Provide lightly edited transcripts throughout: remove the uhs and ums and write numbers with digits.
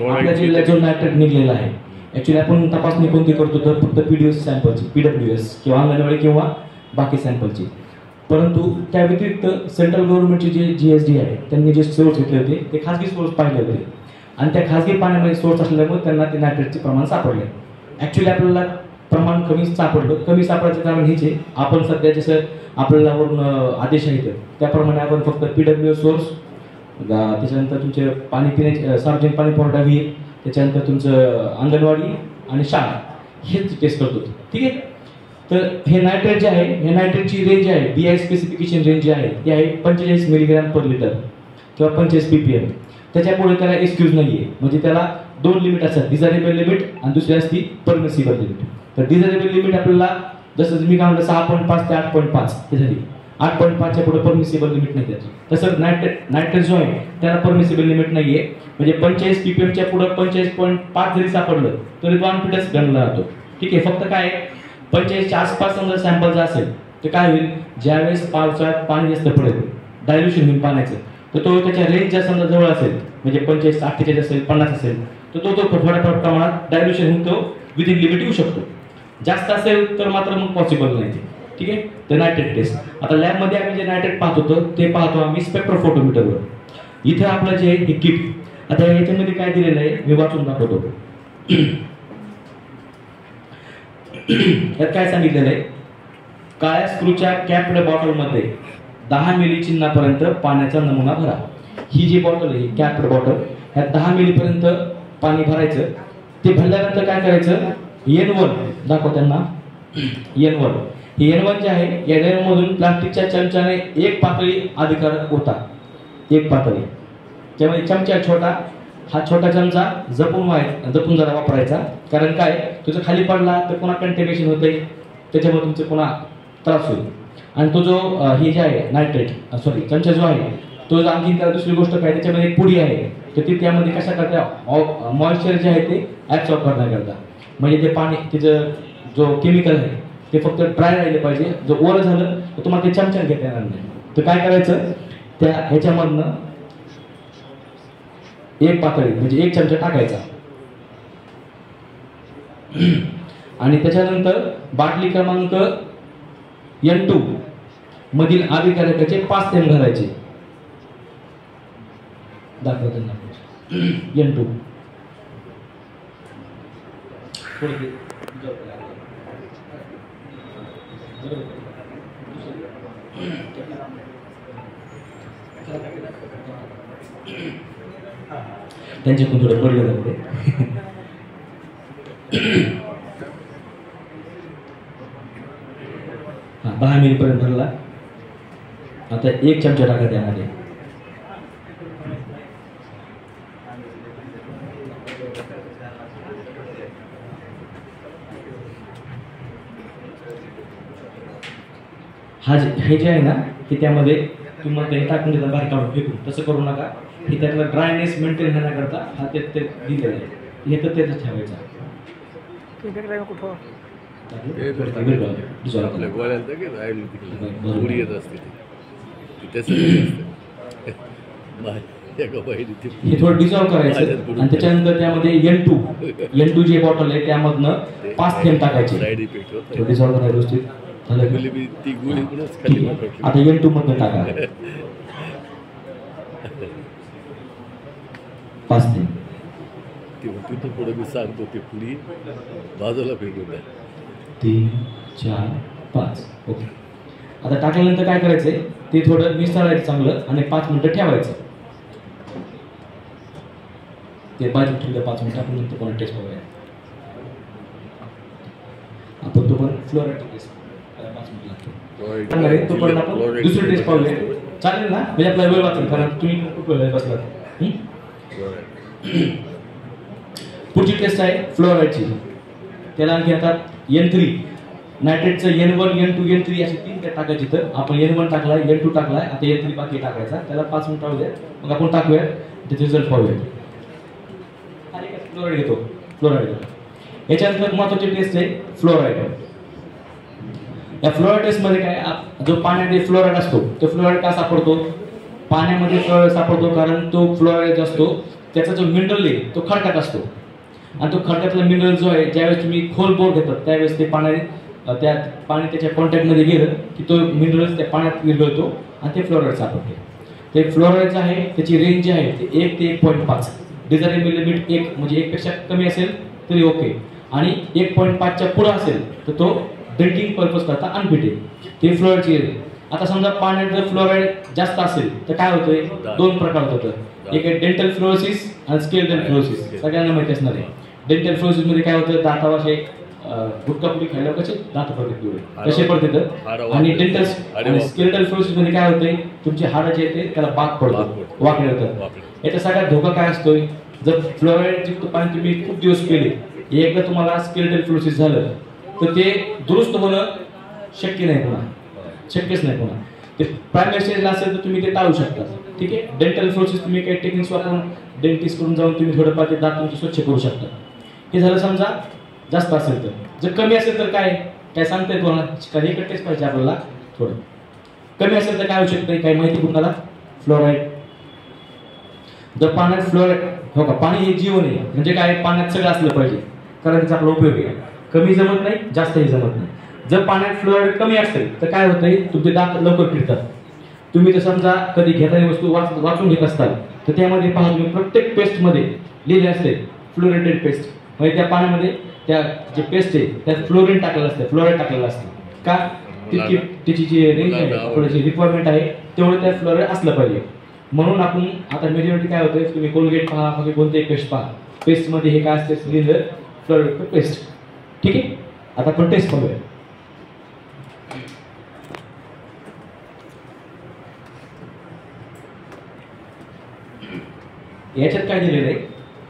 आपल्या जिल्ह्यात जो नायट्रेट निघलेला आहे, ॲक्च्युली आपण तपासणी कोणती करतो तर फक्त PDS सॅम्पलची, PWS किंवा अंगणवाडी किंवा बाकी सॅम्पलची. परंतु त्या व्यतिरिक्त सेंट्रल गव्हर्नमेंटचे जे GSD आहे त्यांनी जे सोर्स घेतले होते ते खाजगी सोर्स पाहिले होते आणि त्या खाजगी पाण्यामध्ये सोर्स असल्यामुळे त्यांना ते नायट्रेटचे प्रमाण सापडले. ॲक्च्युली आपल्याला प्रमाण कमी सापडलं. कमी सापडायचं कारण हेच आहे, आपण सध्या जसं आपल्याला वरून आदेश आहेत त्याप्रमाणे आपण फक्त PWS सोर्स, त्याच्यानंतर तुमचे पाणी पिण्याचे सार्वजनिक पाणी पुरवठा विहीर, त्याच्यानंतर तुमचं अंगणवाडी आणि शाळा हेच टेस्ट करतो. ठीक आहे. तर हे नायट्रेट जे आहे, हे नायट्रेटची रेंज आहे, BI स्पेसिफिकेशन रेंज जी आहे ती आहे 45 मिलीग्रॅम पर लिटर किंवा 25 ppm. त्याच्यापुढे त्याला एक्सक्यूज नाही आहे. म्हणजे त्याला 2 लिमिट असतात, डिझायरेबल लिमिट आणि दुसरी असती परमिसिबल लिमिट. तर डिझायरेबल लिमिट आपल्याला जसं मी काय म्हणलं 6.5 ते 8.5 हे झाली. 8.5च्या पुढे परमिसिबल लिमिट नाही त्याची. तसं नायट्रेट जो आहे त्याला परमिसिबल लिमिट नाही आहे. म्हणजे 45 ppmच्या पुढे 45.5 जरी सापडलं तरी तो अनफिटच गणला जातो. ठीक आहे. फक्त काय 45च्या आसपास समजा सॅम्पल जर असेल तर काय होईल, ज्यावेळेस पावसाळ्यात पाणी जास्त पडेल, डायल्युशन होईल पाण्याचं, तर तो त्याच्या रेंजच्या समजा जवळ असेल, म्हणजे 45, 48 असेल, 50 असेल, तर तो थोड्या प्रमाणात डायल्युशन होऊन तो विदिन लिमिट येऊ शकतो. जास्त असेल तर मात्र मग पॉसिबल नाही. ठीक आहे. तर नायट्रेट टेस्ट आता लॅबमध्ये आम्ही जे नायट्रेट पाहत होतो ते पाहतो आम्ही स्पेक्ट्रोफोटोमीटरवर. इथं आपलं जे हे किट, आता याच्यामध्ये काय दिलेलं आहे मी वाचून दाखवतो. यात काय सांगितलेलं आहे, काळ्या स्क्रूच्या कॅप्ड बॉटलमध्ये 10 मिली चिन्हापर्यंत पाण्याचा नमुना भरा. ही जी बॉटल आहे कॅप्ड बॉटल, ह्यात 10 मिलीपर्यंत पाणी भरायचं. ते भरल्यानंतर काय करायचं, N1 दाखव त्यांना. N1 हे N1 जे आहे या N1मधून प्लास्टिकच्या चमच्याने एक पातळी अधिकारक होता. एक पातळी त्यामुळे चमचा छोटा, हा छोटा चमचा जपून जरा वापरायचा. कारण काय, तुझं खाली पडला तर पुन्हा कंटेमिनेशन होते, त्याच्यामुळे तुमचं पुन्हा त्रास होईल. आणि तो जो हे जे आहे नायट्रेट चमचा जो आहे तो आणखी त्याला दुसरी गोष्ट काय, त्याच्यामध्ये एक पुडी आहे तर ती त्यामध्ये कशा करता मॉइश्चर जे आहे ते ॲब्सॉर्ब करण्याकरता. म्हणजे ते पाणी त्याचं जो केमिकल आहे ते फक्त ड्राय राहिले पाहिजे. जर ओलं झालं तर तुम्हाला ते चमच्याने घेता येणार नाही. तर काय करायचं, त्या ह्याच्यामधनं एक पातळी म्हणजे एक चमचा टाकायचा आणि त्याच्यानंतर बाटली क्रमांक N2 मधील अभिकारकाचे 5 थेंब घालायचे. दाखवा त्यांना N2. त्यांच्याकडून थोडं पडलं जाते. 10 मिलीपर्यंत भरला. आता 1 चमचा टाका त्यामध्ये. हे जे आहे ना की त्यामध्ये तुम्हाला ते टाकून देता बाहेर काढून फेकून, तसं करू नका. हे त्यातला ड्रायनेस मेंटेन करण्याकरता हा ते दिलेलं आहे. हे तर त्याचं ठेवायचं. हे थोडं डिझॉल्व करायचं आणि त्याच्यानंतर त्यामध्ये N2 जे बॉटल आहे त्यामधनं 5 थेंब टाकायचे. डिझॉल्व करायचं व्यवस्थित. आता N2 मधनं टाका 5 थेंब. तिथं पुढे मी सांगतो ते पुढी बाजूला फेकून द्या. 3, 4, 5. ओके. आता टाकल्यानंतर काय करायचंय, ते थोडं मिसळायचं चांगलं आणि 5 मिनिटं ठेवायचं. ते बाजू ठेवलं 5 मिनिटं. आपण नंतर कोणा टेस्ट बघूया. आपण तो पण फ्लोराईड टेस्ट 5 मिनिटं लागतो. तो पण आपण दुसरी टेस्ट पाहूया. चालेल ना? म्हणजे आपला वेळ वाचेल कारण तुम्ही खूप वेळ बसलात. पुढची टेस्ट आहे फ्लोराईडची. त्याला आणखी आता N3 नायट्रेटचं N1, N2, N3 असे 3 टेस्ट टाकायचे. तर आपण N1 टाकलाय, N2 टाकलाय, आता N3 बाकी टाकायचा. त्याला 5 मिनिटं राहू द्या. मग आपण टाकूया त्याचे रिझल्ट पाहूया. फ्लोराईड घेतो. फ्लोराईड याच्यानंतर महत्वाची टेस्ट आहे फ्लोराईड. या फ्लोराईड टेस्टमध्ये काय, जो पाण्यामध्ये फ्लोराईड असतो तो फ्लोराईड का सापडतो, पाण्यामध्ये फ्लोराईड सापडतो कारण तो फ्लोराईड असतो त्याचा जो मिनरल आहे तो खडकात असतो आणि तो खडकातला मिनरल जो आहे ज्यावेळेस तुम्ही खोल बोर घेतात त्यावेळेस ते त्या पाणी त्याच्या कॉन्टॅक्टमध्ये गेलं की तो मिनरल त्या पाण्यात विरघळतो आणि ते फ्लोराईड सापडते. ते फ्लोराईड जे आहे त्याची रेंज जी आहे ते 1 ते 1.5. डिझायरेबल लिमिट 1 म्हणजे 1 पेक्षा कमी असेल तरी ओके आणि 1.5च्या पुढे असेल तर तो ड्रिंकिंग पर्पज करता अनफिट आहे. ते फ्लोराईडची रेंज. आता समजा पाण्यात जर फ्लोराईड जास्त असेल तर काय होतंय, 2 प्रकार होतात. एक आहे डेंटल फ्लोरोसिस आणि स्केलेटल फ्लोरोसिस. सगळ्यांना माहिती असणार आहे. डेंटल फ्लोरोसिस मध्ये काय होतं, दातावाशे गुटकापुडी खायला कसे दात पडतात कसे पडतात आणि डेंटल आणि स्केलेटल फ्लोरोसिस मध्ये काय होतंय, तुमचे हाड जे येते त्याला बाक पडतो, वाकडे होतात. याचा सगळ्यात धोका काय असतोय, जर फ्लोराईड युक्त पाणी तुम्ही खूप दिवस पिले, एकदा तुम्हाला स्केलेटल फ्लोरोसिस झालं तर ते दुरुस्त होणं शक्य नाही, पुन्हा शक्यच नाही पुन्हा. ते प्रायमरी स्टेजला असेल तर तुम्ही ते टाळू शकता. ठीक आहे. डेंटल फ्लोरोसिस तुम्ही काही टेक्निक्स वापरून डेंटिस्ट कडून जाऊन तुम्ही थोडंफार ते दात तुमचे स्वच्छ करू शकता. हे झालं समजा जास्त असेल तर. जर कमी असेल तर काय सांगता येतो ना, काही टेस्ट पाहिजे आपल्याला. थोडं कमी असेल तर काय होऊ शकतं, काय माहिती तुम्हाला. फ्लोराईड जर पाण्यात फ्लोराईड, हो का, पाणी हे जीवन आहे म्हणजे काय, पाण्यात सगळं असलं पाहिजे कारण त्याचा आपला उपयोग आहे. कमी जमत नाही, जास्तही जमत नाही. जर पाण्यात फ्लोराईड कमी असेल तर काय होतंय, तुमचे दात लवकर किडतात. तुम्ही जर समजा कधी घेताना वस्तू वाचून घेत असताल तर त्यामध्ये पहा तुम्ही प्रत्येक पेस्टमध्ये लिहिले असते फ्लोरिडेड पेस्ट. म्हणजे त्या पाण्यामध्ये त्या जे पेस्ट आहे त्यात फ्लोरिन टाकलेलं असतं, फ्लोराईड टाकलेलं असतं. का, त्याची जी रेंज आहे, थोडीशी रिक्वायरमेंट आहे तेवढं त्यात फ्लोराईड असलं पाहिजे. म्हणून आपण आता मेजॉरिटी काय होतं, तुम्ही कोलगेट पहा बाकी कोणतेही पेस्ट पहा, पेस्टमध्ये हे काय असते लिहिलं फ्लोराईड पेस्ट. ठीक आहे. आता आपण टेस्ट करूया. याच्यात काय दिलेलं आहे,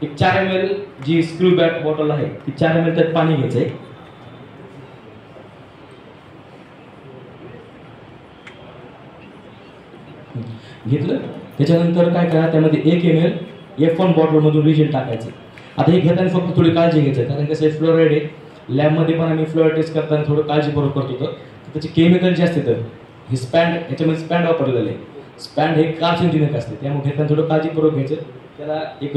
एक 4 ml जी स्क्रू बॅक बॉटल आहे ती 4 ml त्यात पाणी घ्यायचंय. घेतलं त्याच्यानंतर काय करा, त्यामध्ये 1 ml F1 बॉटल मधून रिजन टाकायचं. आता हे घेताना फक्त थोडी काळजी घ्यायचं कारण कसं फ्लोराईड आहे. लॅबमध्ये पण आम्ही फ्लोराईड टेस्ट करताना थोडं काळजीपूर्वक करत होतो. त्याचे केमिकल जे असते तर हे स्पॅन्ड, याच्यामध्ये स्पॅन्ड वापरलेलं आहे. स्पॅन्ड हे कार्सिनोजेनिक असते त्यामुळे घेताना थोडं काळजीपूर्वक घ्यायचं. त्याला एक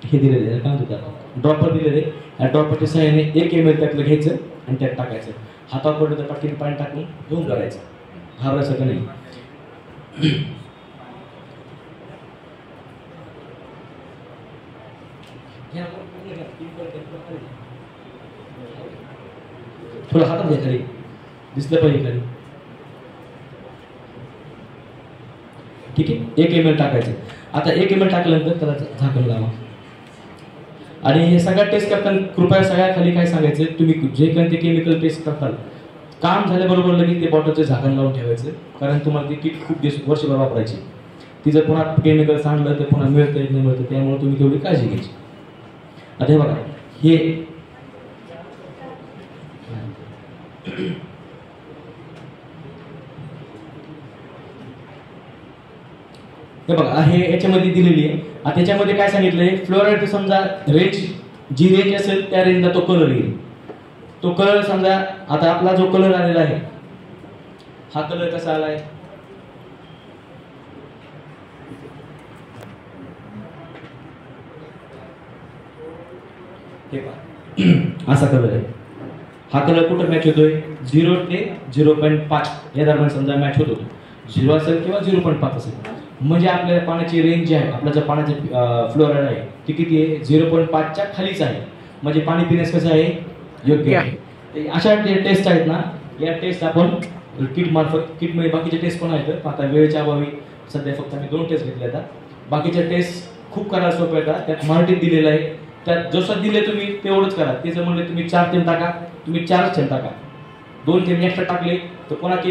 हे दिलेलं आहे, काय म्हणतात, ड्रॉपर दिलेले. या ड्रॉपरच्या सहाय्याने 1 ml त्यातलं घ्यायचं आणि त्यात टाकायचं. हातावर पडलं तर पटकीने पाणी टाकून धुवून करायचं, घाबरायचं नाही. थोडं हातात घ्या खाली, दिसलं पाहिजे खाली. ठीक आहे. 1 ml टाकायचं. आता 1 ml टाकल्यानंतर त्याला झाकण लावा. आणि हे सगळ्या टेस्ट करताना कृपया सगळ्या खाली काय सांगायचं, तुम्ही जे काही ते केमिकल टेस्ट करताल काम झाल्याबरोबर लगेच ते बॉटलचं झाकण लावून ठेवायचं कारण तुम्हाला ती किट खूप वर्षभर वापरायची. ती जर पुन्हा केमिकल सांडलं तर पुन्हा मिळतं नाही मिळतं, त्यामुळे तुम्ही तेवढी काळजी घ्यायची. आता हे बघा, हे बघा हे याच्यामध्ये दिलेली आहे. आता त्याच्यामध्ये काय सांगितलंय, फ्लोराईड समजा रेंज जी रेंज असेल त्या रेंजला तो कलर येईल. तो कलर समजा आता आपला जो कलर आलेला आहे हा कलर कसा आलाय, हे पहा असा कलर आहे. हा कलर कुठं मॅच होतोय, 0 ते 0.5 या दरम्यान समजा मॅच होत होतो. 0 असेल किंवा 0.5 असेल म्हणजे आपल्या पाण्याची रेंज जी आहे, आपला जो पाण्याचे फ्लोराईड आहे ती किती आहे, 0.5च्या खालीच आहे. म्हणजे पाणी पिण्यास कसं आहे, योग्य आहे. अशा टेस्ट आहेत ना, या टेस्ट आपण किट मार्फत, किटमध्ये बाकीचे टेस्ट पण आहेत. आता वेळेच्या अभावी सध्या फक्त आम्ही 2 टेस्ट घेतले. आता बाकीच्या टेस्ट खूप करायला सोपं येतात. त्यात मराठीत दिलेलं आहे, त्यात जसं दिले तुम्ही तेवढंच करा. ते जर म्हणले तुम्ही 4 थेंब टाका, तुम्ही 4च थेंब टाका. 2 थेंब एक्स्ट्रा टाकले तर कोणाची